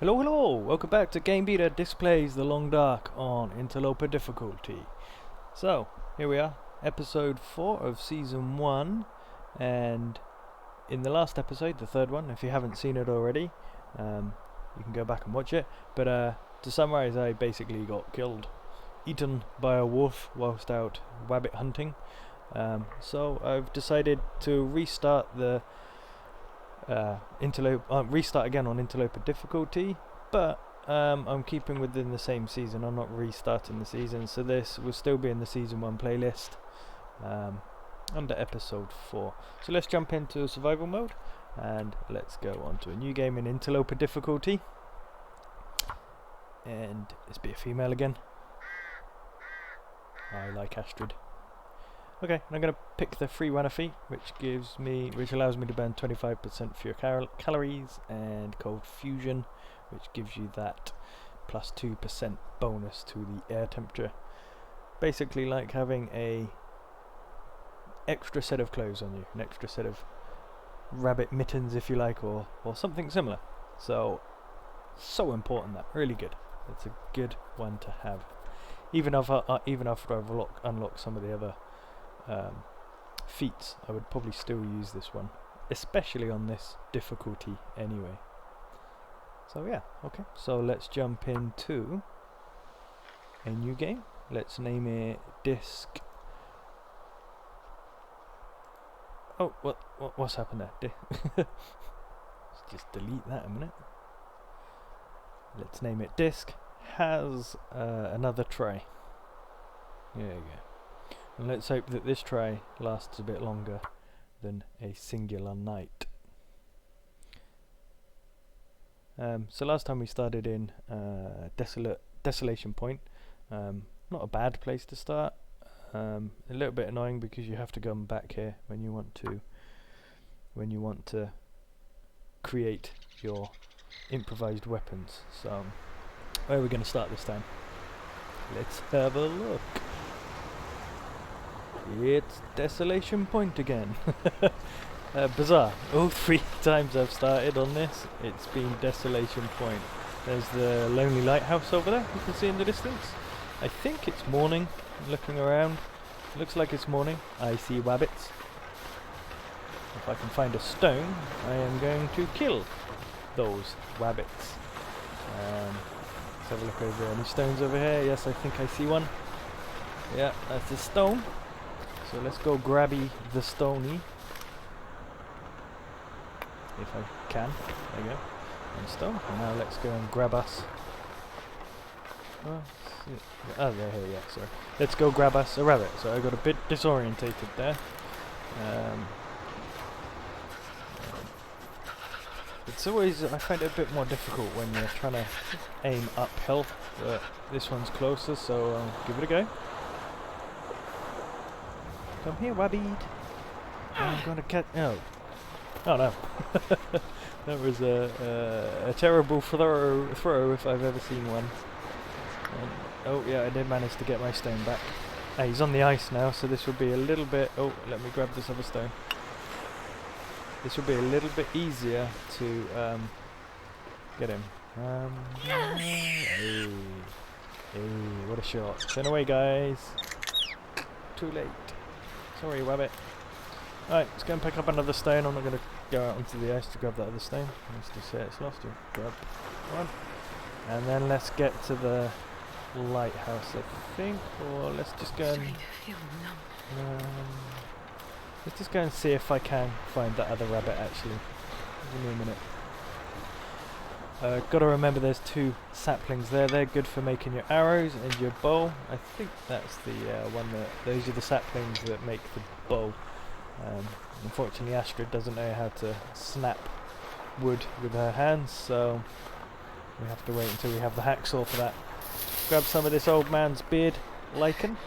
Hello, hello! Welcome back to GameBeta displays the Long Dark on Interloper difficulty. So, here we are, episode 4 of season 1, and in the last episode, the third one, if you haven't seen it already, you can go back and watch it, but to summarize, I basically got killed, eaten by a wolf whilst out rabbit hunting, so I've decided to restart the restart again on Interloper difficulty, but I'm keeping within the same season. I'm not restarting the season, so this will still be in the season 1 playlist under episode 4. So let's jump into survival mode and let's go on to a new game in Interloper difficulty, and let's be a female again. I like Astrid. Okay, I'm going to pick the free runner fee, which allows me to burn 25% fewer calories, and cold fusion, which gives you that plus 2% bonus to the air temperature. Basically like having a extra set of clothes on you, an extra set of rabbit mittens if you like, or something similar. So important, that really good. It's a good one to have. Even after I've unlocked some of the other feats, I would probably still use this one, especially on this difficulty anyway. So yeah, okay, so let's jump into a new game. Let's name it Disc. Oh, what's happened there? Let's just delete that a minute. Let's name it Disc Has Another Try. There you go. And let's hope that this try lasts a bit longer than a singular night. So last time we started in Desolation Point. Not a bad place to start. A little bit annoying because you have to come back here when you want to create your improvised weapons. So where are we going to start this time? Let's have a look. It's Desolation Point again. Bizarre. All 3 times I've started on this, it's been Desolation Point. There's the lonely lighthouse over there, you can see in the distance. I think it's morning. Looking around, looks like it's morning. I see rabbits. If I can find a stone, I am going to kill those rabbits. Let's have a look over. Any stones over here? Yes, I think I see one. Yeah, that's a stone. So let's go grabby the stony. If I can. There you go. One stone. And now let's go and grab us. Oh, they're here, yeah, sorry. Let's go grab us a rabbit. So I got a bit disorientated there. It's always, I find it a bit more difficult when you're trying to aim uphill, but this one's closer, so I'll give it a go. Come here, rabbit. I'm gonna catch. Oh no! That was a terrible throw if I've ever seen one. Oh yeah, I did manage to get my stone back. He's on the ice now, so this will be a little bit. Oh, let me grab this other stone. This will be a little bit easier to get him. Hey, what a shot! Turn away, guys. Too late. Sorry, rabbit. Alright, let's go and pick up another stone. I'm not going to go out onto the ice to grab that other stone. Let's just say it's lost. You grab one. And then let's get to the lighthouse, I think. Or let's just go and... let's just go and see if I can find that other rabbit, actually. Give me a minute. Gotta remember there's 2 saplings there. They're good for making your arrows and your bow. I think that's the one that... Those are the saplings that make the bow. Unfortunately Astrid doesn't know how to snap wood with her hands, so we have to wait until we have the hacksaw for that. Grab some of this old man's beard lichen.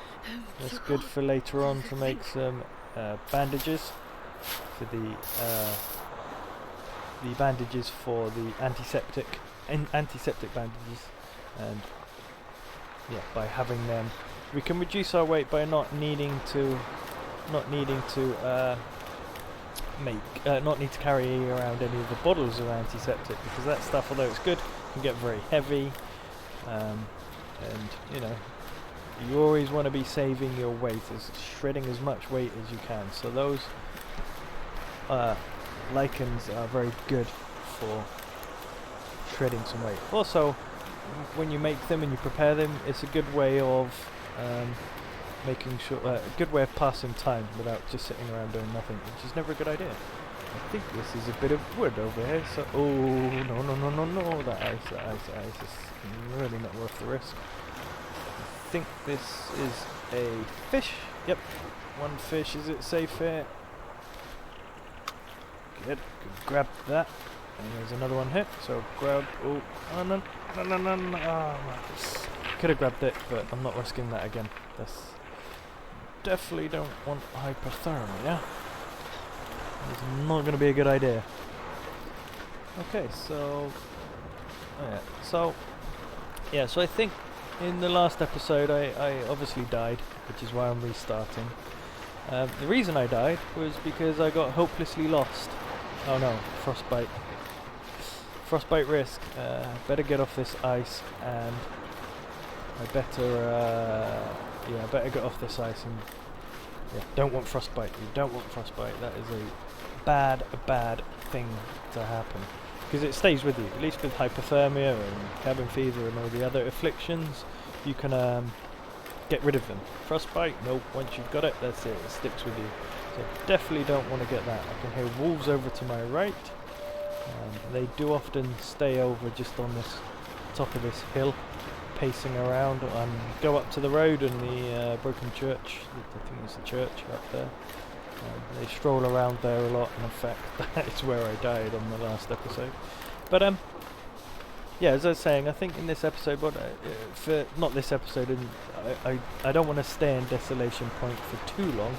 That's good for later on to make some bandages for the bandages for the antiseptic bandages, and yeah, by having them we can reduce our weight by not needing to not need to carry around any of the bottles of antiseptic, because that stuff, although it's good, can get very heavy, and you know, you always want to be saving your weight, shredding as much weight as you can. So those lichens are very good for shredding some weight. Also, when you make them and you prepare them, it's a good way of making sure, a good way of passing time without just sitting around doing nothing, which is never a good idea. I think this is a bit of wood over here, so oh no, that ice is really not worth the risk. I think this is a fish. Yep, one fish. Is it safe here? Good, grab that. And there's another one here, so grab, no, could have grabbed it, but I'm not risking that again. This definitely don't want hypothermia. It's not going to be a good idea. Okay, so so I think in the last episode I obviously died, which is why I'm restarting. The reason I died was because I got hopelessly lost. Oh no, frostbite. Frostbite risk. Better get off this ice, and I better get off this ice, and don't want frostbite. You don't want frostbite. That is a bad thing to happen, because it stays with you. At least with hypothermia and cabin fever and all the other afflictions, you can get rid of them. Frostbite, nope. Once you've got it, that's it. It sticks with you. So definitely don't want to get that. I can hear wolves over to my right. They do often stay over just on this top of this hill, pacing around, and go up to the road and the broken church. I think it's the church up there. They stroll around there a lot, and in fact that is where I died on the last episode. But yeah, as I was saying, I think in this episode, for not this episode, I don't want to stay in Desolation Point for too long.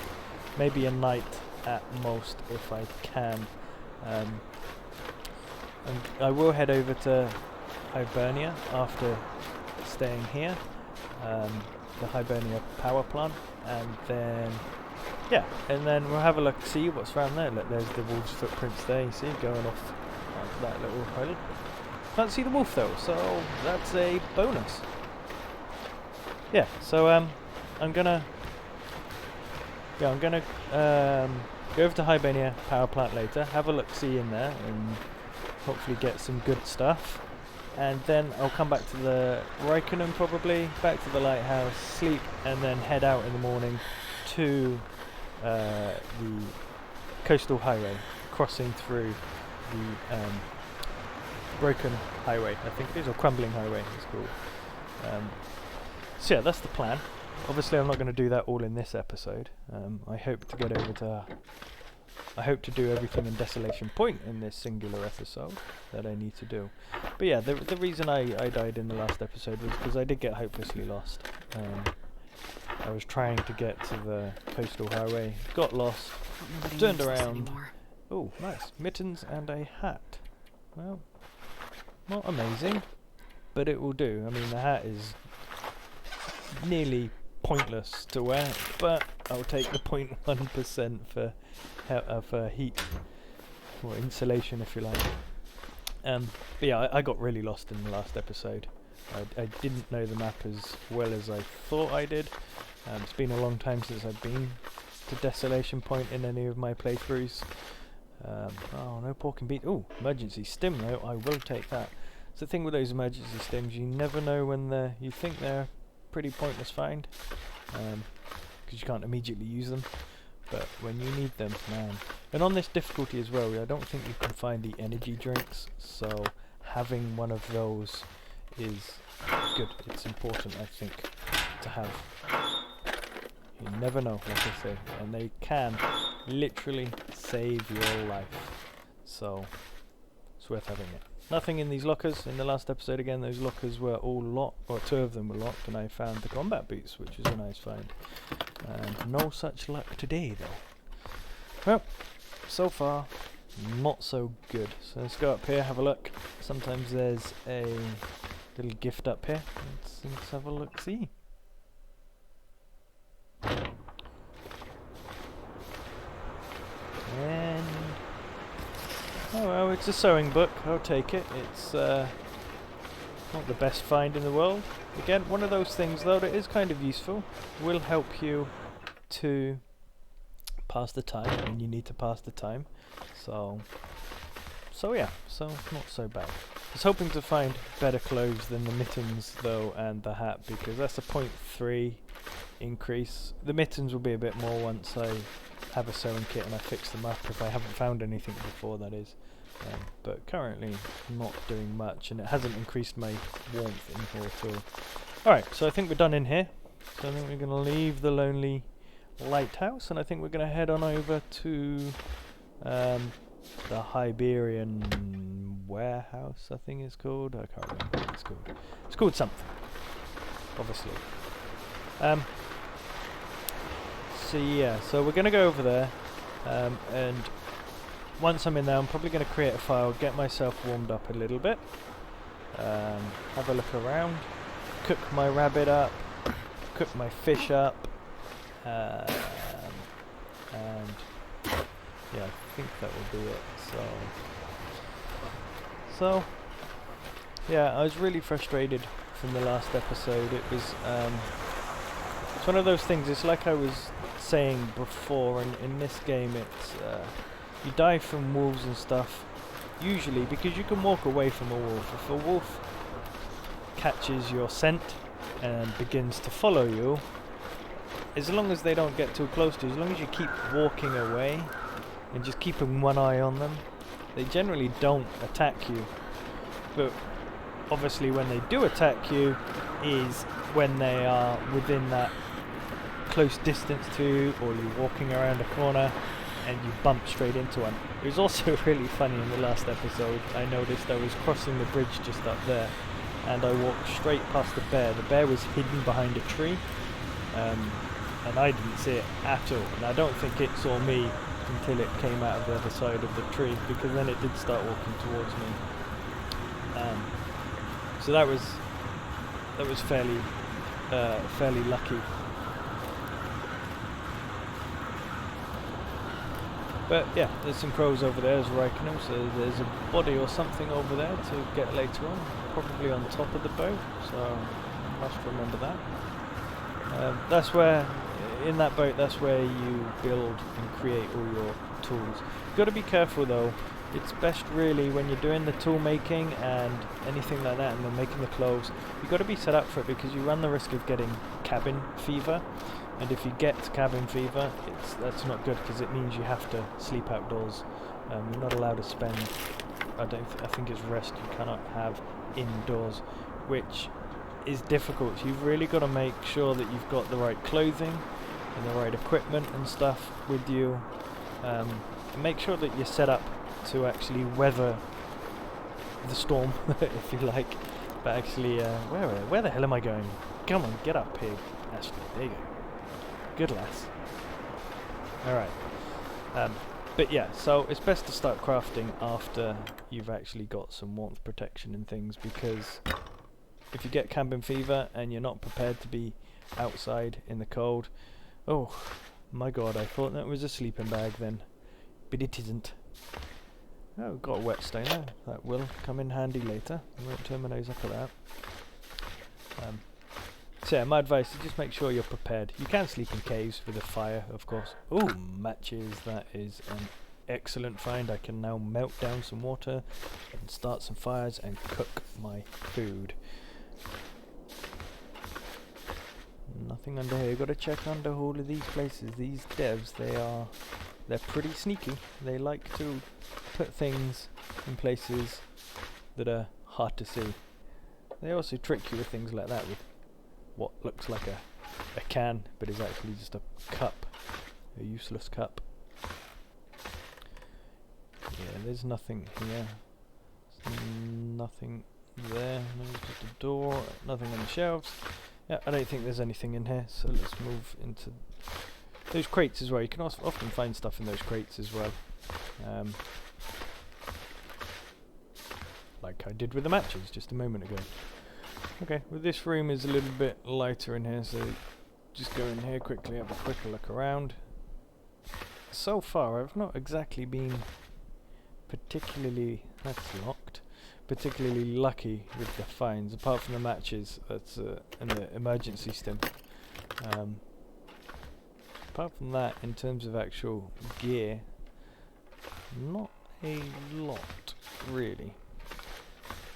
Maybe a night at most if I can. And I will head over to Hibernia after staying here, the Hibernia power plant, and then we'll have a look, see what's around there. Look, there's the wolf's footprints there, you see, going off that little island. Can't see the wolf though, so that's a bonus. Yeah, so I'm gonna go over to Hibernia power plant later, have a look, see in there, and hopefully get some good stuff. And then I'll come back to the Reichenum, probably back to the lighthouse, sleep, and then head out in the morning to the coastal highway, crossing through the broken highway, I think it is, or crumbling highway it's called. So yeah, that's the plan. Obviously I'm not going to do that all in this episode. I hope to do everything in Desolation Point in this singular episode that I need to do. But yeah, the reason I died in the last episode was because I did get hopelessly lost. I was trying to get to the coastal highway, got lost, turned around. Oh, nice. Mittens and a hat. Well, not amazing, but it will do. I mean, the hat is nearly pointless to wear, but I'll take the 0.1% for heat, or insulation if you like. But yeah, I got really lost in the last episode. I didn't know the map as well as I thought I did. It's been a long time since I've been to Desolation Point in any of my playthroughs. Oh, no pork and beans. Oh, emergency stim though, I will take that. It's the thing with those emergency stims, you never know when you think they're pretty pointless find, because you can't immediately use them, but when you need them, man. And on this difficulty as well, I don't think you can find the energy drinks, so having one of those is good. It's important, I think, to have. You never know, like I say, and they can literally save your life, so it's worth having it. Nothing in these lockers. In the last episode, again, those lockers were all locked, or 2 of them were locked, and I found the combat boots, which was a nice find. And no such luck today, though. Well, so far, not so good. So let's go up here, have a look. Sometimes there's a little gift up here. Let's have a look, see. And oh well, it's a sewing book. I'll take it. It's Not the best find in the world. Again, one of those things though that is kind of useful. Will help you to pass the time when you need to pass the time. So yeah, so not so bad. I was hoping to find better clothes than the mittens though and the hat, because that's a 0.3 increase. The mittens will be a bit more once I have a sewing kit and I fix them up, if I haven't found anything before, that is. But currently not doing much, and it hasn't increased my warmth in here at all. Alright, so I think we're done in here. So I think we're going to leave the lonely lighthouse, and I think we're going to head on over to the Hiberian warehouse, I think it's called. I can't remember what it's called. It's called something, obviously. So yeah, so we're going to go over there, and once I'm in there, I'm probably going to create a file, get myself warmed up a little bit, have a look around, cook my rabbit up, cook my fish up, and yeah, I think that will be it. So yeah, I was really frustrated from the last episode. It was it's one of those things. It's like I was saying before, and in this game, it's you die from wolves and stuff, usually because you can walk away from a wolf. If a wolf catches your scent and begins to follow you, as long as they don't get too close to you, as long as you keep walking away and just keeping one eye on them, they generally don't attack you. But obviously when they do attack you is when they are within that close distance to you, or you're walking around a corner and you bump straight into one. It was also really funny in the last episode. I noticed I was crossing the bridge just up there, and I walked straight past the bear. The bear was hidden behind a tree, and I didn't see it at all. And I don't think it saw me until it came out of the other side of the tree, because then it did start walking towards me. So that was fairly lucky. But yeah, there's some crows over there as well, I reckon. So there's a body or something over there to get later on, probably on top of the boat, so I must remember that. That's where, in that boat, that's where you build and create all your tools. You've got to be careful though. It's best really when you're doing the tool making and anything like that, and then making the clothes, you've got to be set up for it, because you run the risk of getting cabin fever. And if you get cabin fever, that's not good, because it means you have to sleep outdoors. You're not allowed to spend, I think it's rest you cannot have indoors, which is difficult. You've really got to make sure that you've got the right clothing and the right equipment and stuff with you. And make sure that you're set up to actually weather the storm, if you like. But actually, where the hell am I going? Come on, get up here, Ashley. There you go. Good lass. Alright. But yeah, so it's best to start crafting after you've actually got some warmth protection and things, because if you get cabin fever and you're not prepared to be outside in the cold, oh my god, I thought that was a sleeping bag then, but it isn't. Oh, got a whetstone there. That will come in handy later. I won't turn my nose up at that. So yeah, my advice is just make sure you're prepared. You can sleep in caves with a fire, of course. Ooh, matches. That is an excellent find. I can now melt down some water and start some fires and cook my food. Nothing under here. Got to check under all of these places. These devs, they're pretty sneaky. They like to put things in places that are hard to see. They also trick you with things like that, with what looks like a can, but is actually just a cup, a useless cup. Yeah, there's nothing here. There's nothing there. There's just a door. Nothing on the shelves. Yeah, I don't think there's anything in here. So let's move into those crates as well. You can also often find stuff in those crates as well, like I did with the matches just a moment ago. Okay, well this room is a little bit lighter in here, so just go in here quickly, have a quicker look around. So far I've not exactly been particularly, that's locked, particularly lucky with the finds, apart from the matches that's and the emergency stim. Apart from that, in terms of actual gear, not a lot, really.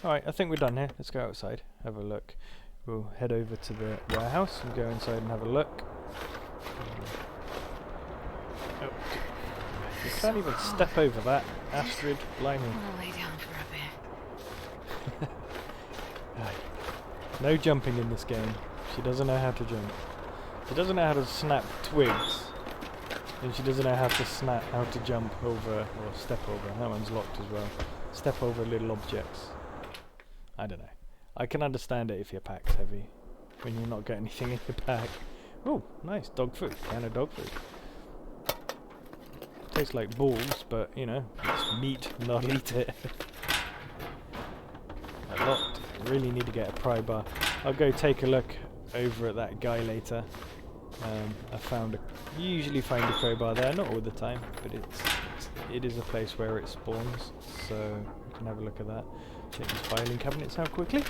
Alright, I think we're done here. Let's go outside, have a look. We'll head over to the warehouse and go inside and have a look. Oh. You can't even step over that. Astrid, blimey. I'll lay down for a bit. No jumping in this game. She doesn't know how to jump. She doesn't know how to snap twigs. And she doesn't know how to jump over or step over. That one's locked as well. Step over little objects. I don't know. I can understand it if your pack's heavy. When you're not got anything in your pack. Oh, nice. Dog food. Can of dog food. Tastes like balls, but you know, it's meat, not eat it. Locked. Really need to get a pry bar. I'll go take a look over at that guy later. Usually find a crowbar there, not all the time, but it is a place where it spawns, so you can have a look at that. Check these filing cabinets out quickly.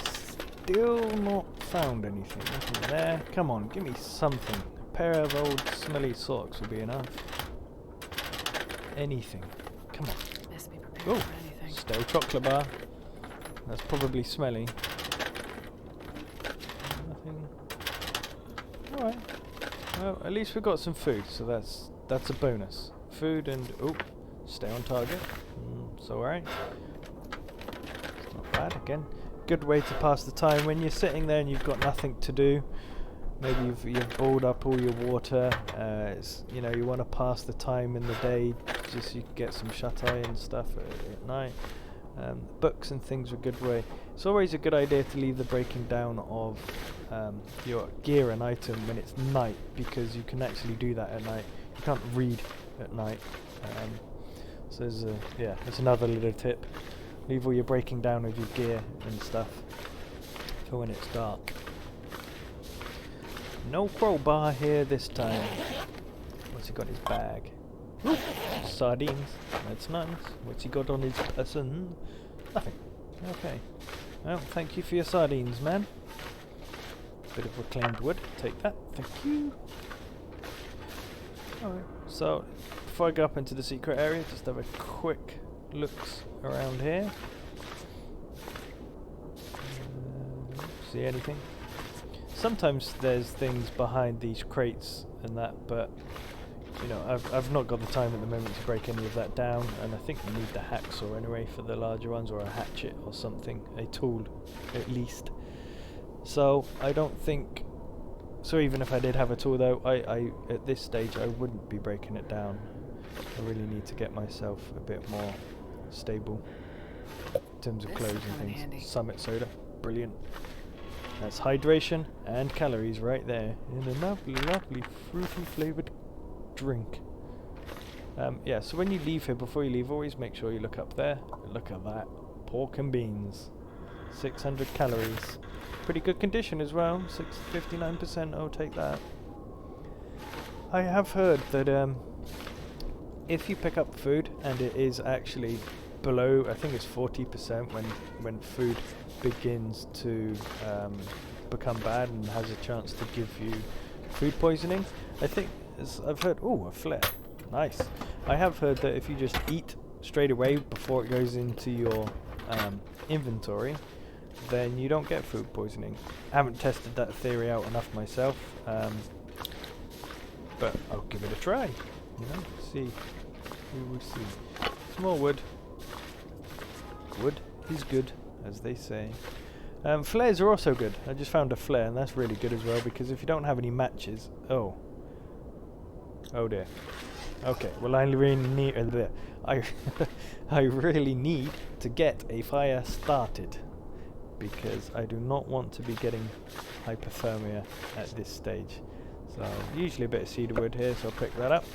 Still not found anything. Nothing there. Come on, give me something. A pair of old smelly socks would be enough. Anything. Come on. Best be prepared Oh, for anything. stale chocolate bar. That's probably smelly. Nothing. Alright. Well, at least we've got some food, so that's a bonus. Food and stay on target. It's alright. It's not bad. Again, good way to pass the time when you're sitting there and you've got nothing to do. Maybe you've balled up all your water. You want to pass the time in the day, just so you can get some shut-eye and stuff at night. Books and things are a good way. It's always a good idea to leave the breaking down of your gear and item when it's night, because you can actually do that at night. You can't read at night. So that's another little tip. Leave all your breaking down of your gear and stuff for when it's dark. No crowbar here this time. What's he got in his bag? Ooh, sardines. That's nice. What's he got on his person? Nothing. Okay. Well, thank you for your sardines, man. Bit of reclaimed wood. Take that. Thank you. Alright. So, before I go up into the secret area, just have a quick looks around here. See anything? Sometimes there's things behind these crates and that, but you know, I've not got the time at the moment to break any of that down, and I think we need the hacksaw anyway for the larger ones, or a hatchet or something, a tool at least. So I don't think. So even if I did have a tool though, I at this stage I wouldn't be breaking it down. I really need to get myself a bit more stable in terms of clothes and things. Handy. Summit soda, brilliant. That's hydration and calories right there in a lovely, lovely fruity flavoured drink. So when you leave here, before you leave, always make sure you look up there. Look at that. Pork and beans. 600 calories. Pretty good condition as well. 59%. I'll take that. I have heard that if you pick up food and it is actually below, I think it's 40% when food begins to become bad and has a chance to give you food poisoning. I think I've heard. Oh, a flare. Nice. I have heard that if you just eat straight away before it goes into your inventory, then you don't get food poisoning. I haven't tested that theory out enough myself, but I'll give it a try. You know, see. We will see. Some more wood. Wood is good, as they say. Flares are also good. I just found a flare, and that's really good as well, because if you don't have any matches... Oh dear. Okay, well I really need... I really need to get a fire started, because I do not want to be getting hypothermia at this stage. So, usually a bit of cedar wood here, so I'll pick that up.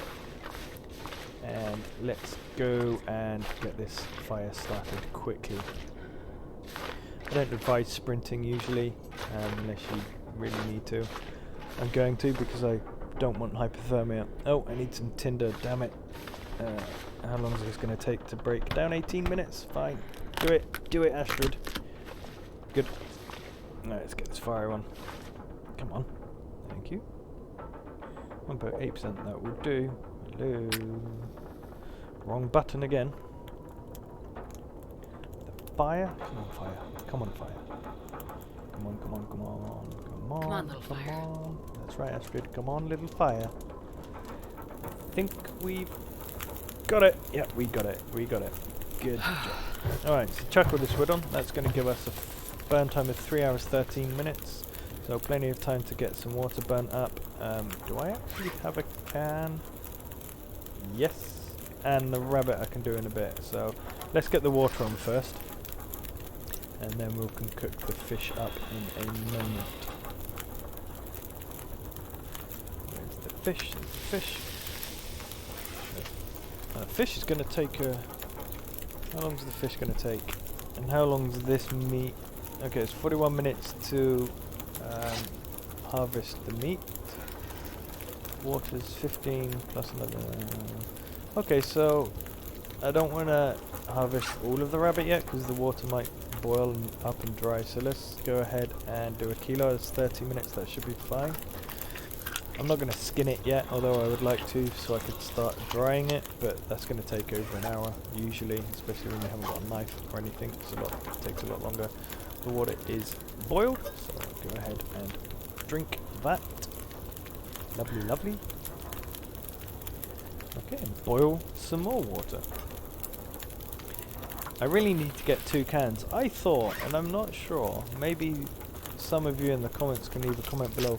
And let's go and get this fire started quickly. I don't advise sprinting usually, unless you really need to. I'm going to, because I don't want hypothermia. Oh, I need some tinder, damn it. How long is this going to take to break down? 18 minutes? Fine. Do it, Astrid. Good. Right, let's get this fire on. Come on. Thank you. 1.8%, that will do. Hello. Wrong button again. The fire? Come on, fire. Come on, fire. Come on, come on, come on. Come on, Come on, little fire. on. That's right, Astrid. Come on, little fire. I think we've got it. Yeah, we got it. We got it. Good job. Alright, so chuck all this wood on. That's going to give us a burn time of 3 hours 13 minutes. So plenty of time to get some water burnt up. Do I actually have a can? Yes. And the rabbit I can do in a bit. So let's get the water on first. And then we can cook the fish up in a moment. There's the fish. There's the fish. Fish is going to take a... How long is the fish going to take? And how long is this meat? Okay, it's 41 minutes to harvest the meat. Water's 15 plus another... Okay, so I don't want to harvest all of the rabbit yet because the water might boil and up and dry. So let's go ahead and do a kilo. It's 30 minutes, that should be fine. I'm not going to skin it yet, although I would like to, so I could start drying it, but that's going to take over an hour, usually, especially when you haven't got a knife or anything. It takes a lot longer. The water is boiled, so I'll go ahead and drink that. Lovely, lovely. Okay, and boil some more water. I really need to get 2 cans. I thought, and I'm not sure, maybe some of you in the comments can leave a comment below,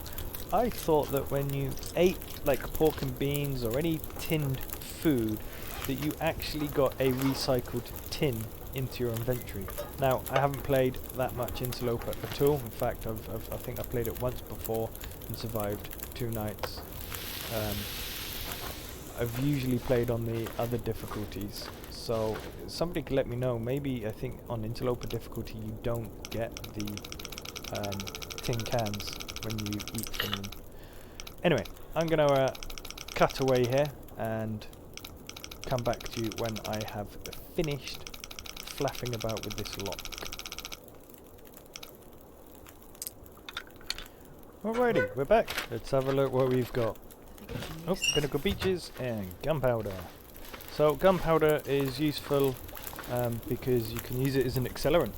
I thought that when you ate like pork and beans or any tinned food that you actually got a recycled tin into your inventory. Now, I haven't played that much Interloper at all. In fact, I think I played it once before and survived 2 nights. I've usually played on the other difficulties, so somebody could let me know. Maybe I think on Interloper difficulty you don't get the tin cans when you eat from them. Anyway, I'm going to cut away here and come back to you when I have finished flapping about with this lock. Alrighty, we're back. Let's have a look what we've got. Oh, Pinnacle Beaches and gunpowder. So gunpowder is useful because you can use it as an accelerant.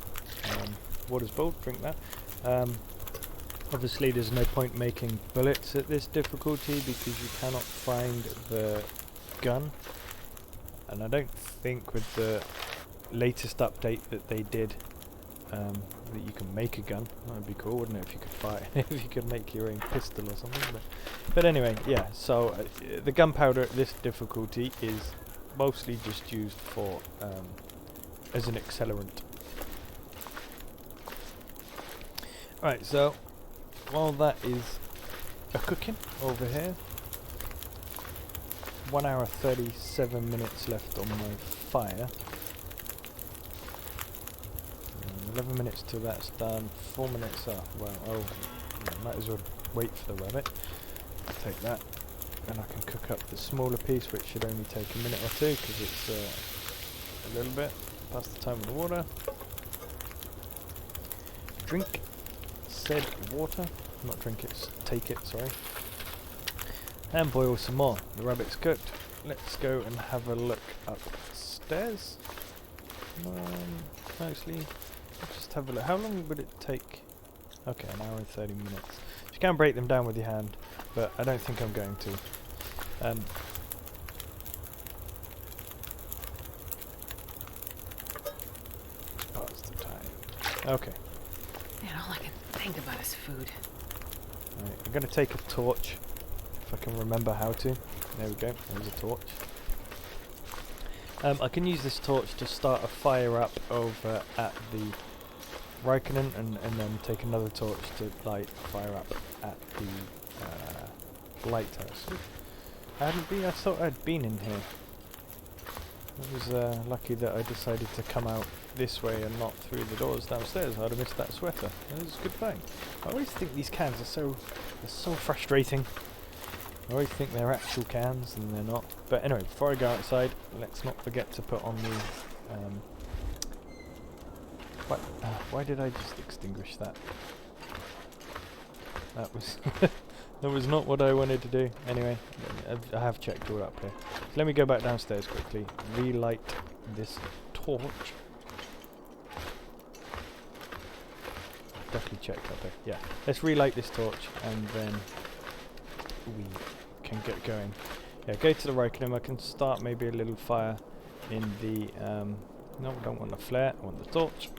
Water's boiled, drink that. Obviously there's no point making bullets at this difficulty because you cannot find the gun. And I don't think with the latest update that they did that you can make a gun. That would be cool, wouldn't it, if you could fire, if you could make your own pistol or something. But anyway, yeah, so the gunpowder at this difficulty is mostly just used for as an accelerant. Right, so while that is cooking over here, 1 hour 37 minutes left on my fire. 11 minutes till that's done. 4 minutes up. Well, yeah, might as well wait for the rabbit. Take that, and I can cook up the smaller piece, which should only take a minute or 2 because it's a little bit past the time of the water. Drink said water. Not drink it, take it, sorry. And boil some more. The rabbit's cooked. Let's go and have a look upstairs. Actually, let's just have a look. How long would it take? Okay, 1 hour and 30 minutes. You can break them down with your hand, but I don't think I'm going to. Pause the time. Okay. Man, all I can think about is food. Right, I'm going to take a torch, if I can remember how to. There we go, there's a torch. I can use this torch to start a fire up over at the Raikkonen and then take another torch to light fire up at the lighthouse. I thought I'd been in here. I was lucky that I decided to come out this way and not through the doors downstairs. I'd have missed that sweater. It was a good thing. I always think these cans are so frustrating. I always think they're actual cans and they're not. But anyway, before I go outside, let's not forget to put on the... why did I just extinguish that? That was that was not what I wanted to do. Anyway, I have checked all up here. So let me go back downstairs quickly, relight this torch. Definitely checked up here. Yeah, let's relight this torch and then we can get going. Yeah, go to the Requiem. I can start maybe a little fire in the... no, I don't want the flare, I want the torch.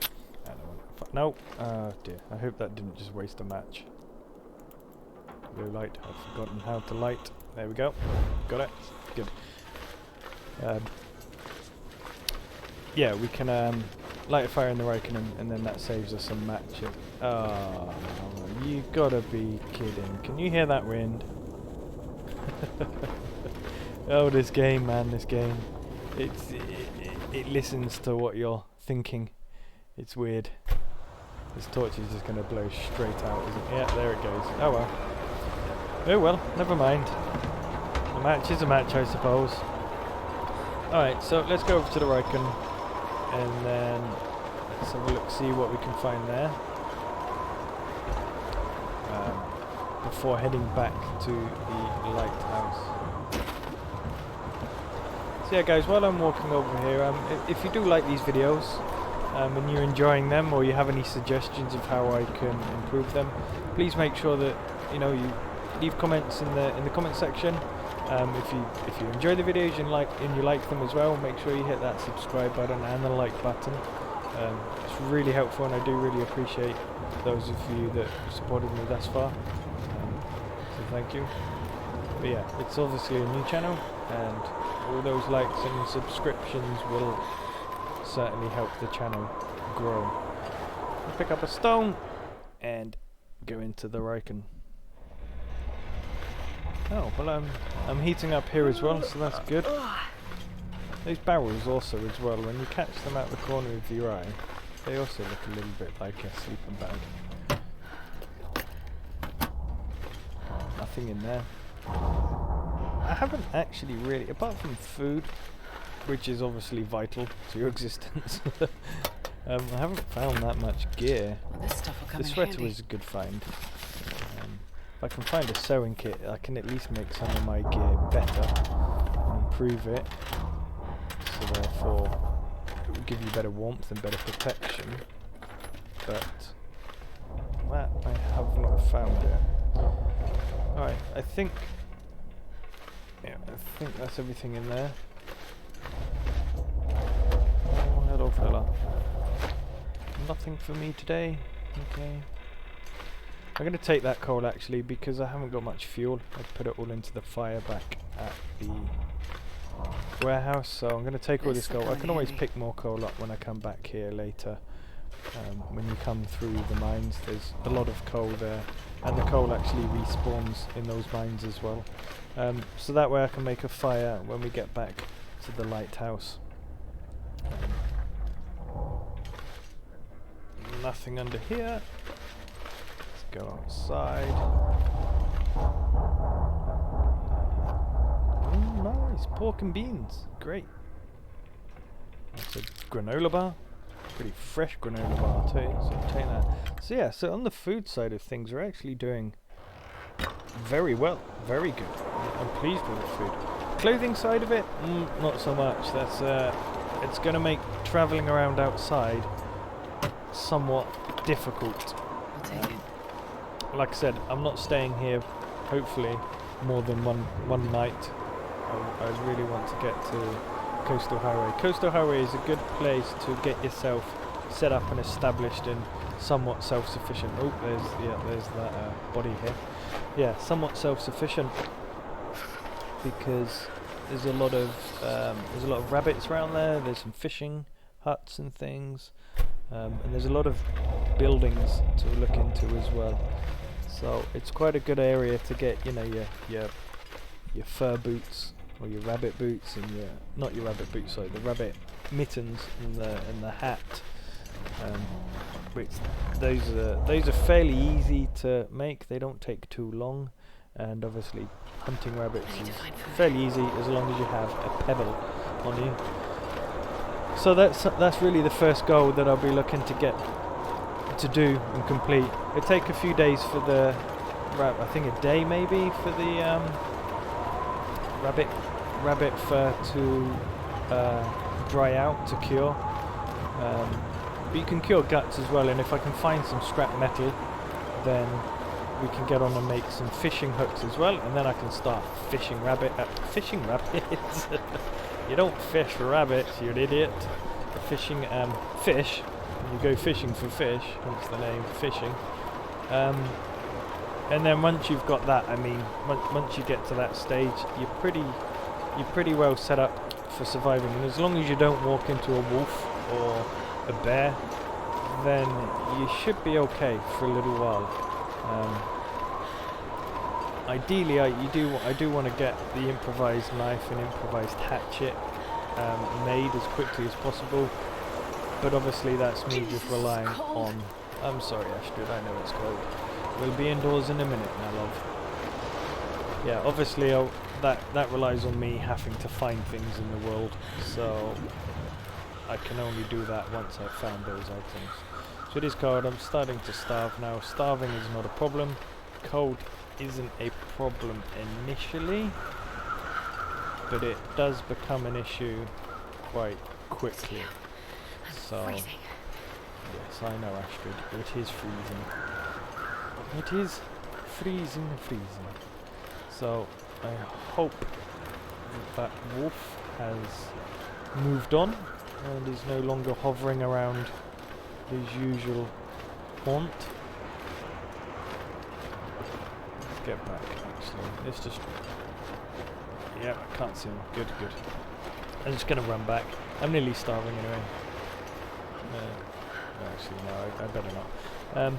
I don't want no, oh dear, I hope that didn't just waste a match. Blue light, I've forgotten how to light. There we go, got it, good. Yeah, we can light a fire in the Requiem and then that saves us some matching. Oh, you gotta be kidding. Can you hear that wind? Oh, this game, man, this game. It listens to what you're thinking. It's weird. This torch is just going to blow straight out, isn't it? Yeah, there it goes. Oh well. Oh well, never mind. A match is a match, I suppose. Alright, so let's go over to the Requiem and then let's have a look, see what we can find there. Before heading back to the lighthouse. So yeah guys, while I'm walking over here, if you do like these videos and you're enjoying them, or you have any suggestions of how I can improve them, please make sure that you leave comments in the comment section. If you enjoy the videos and you like them as well, make sure you hit that subscribe button and the like button. It's really helpful, and I do really appreciate those of you that supported me thus far. So thank you. But yeah, it's obviously a new channel, and all those likes and subscriptions will certainly help the channel grow. I'll pick up a stone and go into the Requiem. Oh, well I'm heating up here as well, so that's good. Those barrels also as well, when you catch them out the corner of your eye, they also look a little bit like a sleeping bag. Nothing in there. I haven't actually really, apart from food, which is obviously vital to your existence, I haven't found that much gear. Well, this stuff will come The in sweater handy. was a good find. If I can find a sewing kit, I can at least make some of my gear better and improve it. So therefore, it will give you better warmth and better protection. But that I have not found it. Alright, I think that's everything in there. Oh, hello fella. Nothing for me today. Okay. I'm going to take that coal actually, because I haven't got much fuel. I've put it all into the fire back at the warehouse, so I'm going to take all this coal. I can always pick more coal up when I come back here later. When you come through the mines, there's a lot of coal there, and the coal actually respawns in those mines as well. So that way I can make a fire when we get back to the lighthouse. Nothing under here. Let's go outside. Nice, pork and beans, great. That's a granola bar. Pretty fresh granola bar too, so I'll take that. So yeah, so on the food side of things, we're actually doing very well, very good. I'm pleased with the food. Clothing side of it, not so much. That's it's going to make travelling around outside somewhat difficult. I'll take it. Like I said, I'm not staying here, hopefully, more than one night. I really want to get to Coastal Highway. Coastal Highway is a good place to get yourself set up and established and somewhat self-sufficient. Oh, there's that body here. Yeah, somewhat self-sufficient, because there's a lot of rabbits around there. There's some fishing huts and things, and there's a lot of buildings to look into as well. So it's quite a good area to get, your fur boots, or your rabbit boots, and not your rabbit boots, sorry, the rabbit mittens and the hat. Which those are fairly easy to make. They don't take too long, and obviously hunting rabbits I need is to find food. fairly easy as long as you have a pebble on you. So that's really the first goal that I'll be looking to get to do and complete. It'll take a few days for the I think a day maybe for the rabbit fur to dry out, to cure. But you can cure guts as well, and if I can find some scrap metal, then we can get on and make some fishing hooks as well, and then I can start fishing fishing rabbits. You don't fish for rabbits, you an idiot. Fishing fish. You go fishing for fish, hence the name fishing. And then once you've got that, I mean, once you get to that stage, you're pretty well set up for surviving. And as long as you don't walk into a wolf or a bear, then you should be okay for a little while. Ideally, I do want to get the improvised knife and improvised hatchet made as quickly as possible. But obviously, that's me just relying on. I'm sorry, Astrid. I know it's cold. We'll be indoors in a minute, my love. Yeah, obviously, that relies on me having to find things in the world. So I can only do that once I've found those items. So it is cold. I'm starting to starve now. Starving is not a problem. Cold isn't a problem initially, but it does become an issue quite quickly. So Freezing. yes, I know, Astrid. It is freezing. It is freezing. So I hope that wolf has moved on and is no longer hovering around his usual haunt. Let's get back, actually. Let's just... yeah, I can't see him. Good. I'm just going to run back. I'm nearly starving anyway. Actually, no, I better not.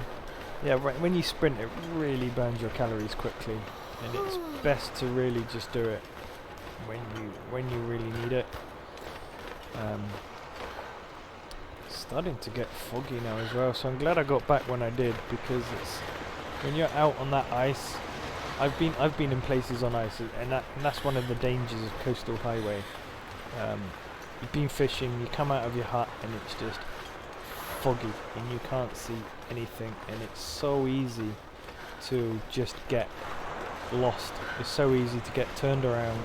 Yeah, right, when you sprint, it really burns your calories quickly. And it's best to really just do it when you really need it. Starting to get foggy now as well, so I'm glad I got back when I did, because it's when you're out on that ice. I've been in places on ice, and that's one of the dangers of coastal highway. You've been fishing, you come out of your hut, and it's just foggy, and you can't see anything, and it's so easy to just get lost. It's so easy to get turned around.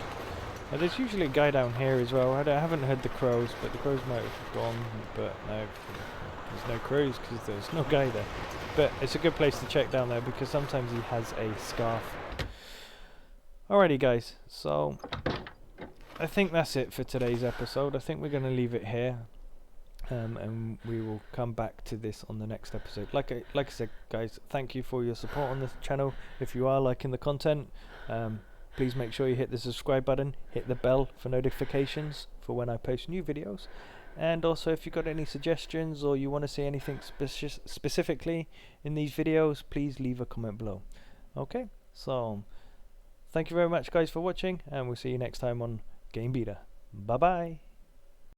Now, there's usually a guy down here as well. I haven't heard the crows, but the crows might have gone. But no, there's no crows because there's no guy there. But it's a good place to check down there because sometimes he has a scarf. Alrighty, guys. So I think that's it for today's episode. I think we're going to leave it here. And we will come back to this on the next episode. Like I said, guys, thank you for your support on this channel. If you are liking the content, please make sure you hit the subscribe button, hit the bell for notifications for when I post new videos. And also, if you've got any suggestions or you want to see anything specifically in these videos, please leave a comment below. Okay, so thank you very much, guys, for watching, and we'll see you next time on GameBeta. Bye bye.